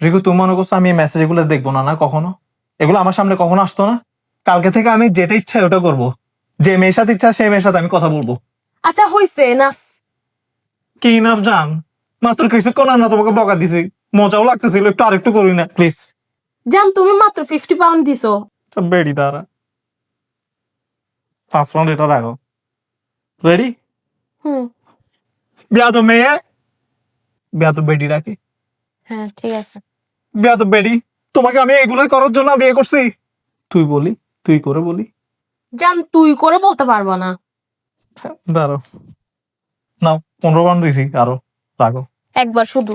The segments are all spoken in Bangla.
রিকু, তুমি মনে করছো আমি এই মেসেজ এগুলো দেখবো না? না কখনো, এগুলো আমার সামনে কখনো আসতো না। কালকে থেকে আমি যেটা ইচ্ছা ওটা করবো, যে মেয়ের সাথে ইচ্ছা সেই মেয়ের সাথে আমি কথা বলবো। আচ্ছা হইছে এনাফ। কি ইনাফ জান? মাত্র কিছুক্ষণ না তোমাকে বকা দিছি, মজাও লাগতেছিল, একটু আরেকটু করি না প্লিজ? জান তুমি মাত্র 50 পাউন্ড দিছো। বেডি দাঁড়া, 5 পাউন্ড এটা রাখো। রেডি? হুম। বিয়া তো মেয়ে, বিয়া তো বেডি রাখি। হ্যাঁ ঠিক আছে। বিয়া তো বেডি। তোমাকে আমি এগুলো করার জন্য বিয়ে করছি? তুই বলি, তুই করে বলি। জান তুই করে বলতে পারবো না। দাঁড়াও, নাও 15 পাউন্ড দিছি, আরো রাখো। একবার শুধু।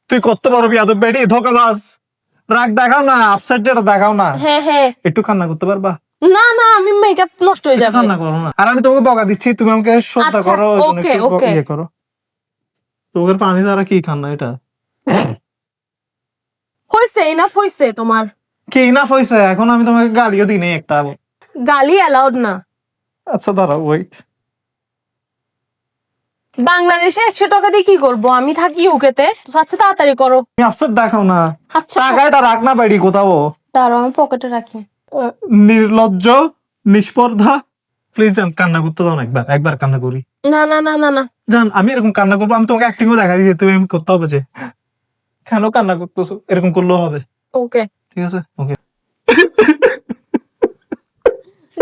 তুই করতে পারো বিয়া তো বেডি, ধোকাবাজ। রাগ দেখাও না, আপসেট যেটা দেখাও না। হ্যাঁ হ্যাঁ। একটু কান্না করতে পারবা? না না আমি মেকআপ নষ্ট হয়ে একটু যাবে। কান্না করো না। আর আমি তোমাকে বকা দিচ্ছি, তুমি আমাকে শ্রদ্ধা আচ্ছা, করো, ওই জন্য ওকে, একটু ওকে। ইয়ে করো। তোমার পানি দ্বারা কি কান্না এটা? হইছে এনাফ হইছে তোমার। কি ইনাফ হয়েছে? এখন আমি তোমাকে গালিও দিই নাই একটা। গালি অ্যালাউড না। আচ্ছা দাঁড়াও, ওয়েট। বাংলাদেশে 100 টাকা দিয়ে কি করবো? আমি থাকি ইউকেতে। আচ্ছা তাড়াতাড়ি করো। তুমি আপসেট দেখাও না। আচ্ছা টাকাটা রাখ না বাইরে কোথাও। দাঁড়াও আমি পকেটে রাখি। নির্লজ্জ, নিষ্পর্ধা। প্লিজ জান, কান্না করতে দাও না, একবার একবার কান্না করি। না না না না না। জান আমি এরকম কান্না করবো? আমি তোমাকে অ্যাক্টিংও দেখা দিয়েছি, তুমি আমি করতে হবে যে কেন কান্না করতেছো, এরকম করলেও হবে? ওকে ঠিক আছে, ওকে।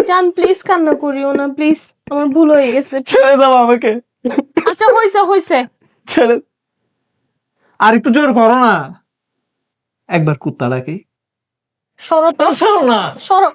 জান প্লিজ কান্না করিও না প্লিজ, আমার ভুল হয়ে গেছে। ছেড়ে দাও আমাকে, আচ্ছা হইছে হইছে। ছেড়ে। আর একটু জোর করো না, একবার কুত্তা ডাকি। সরো তো, সরো না। সরো।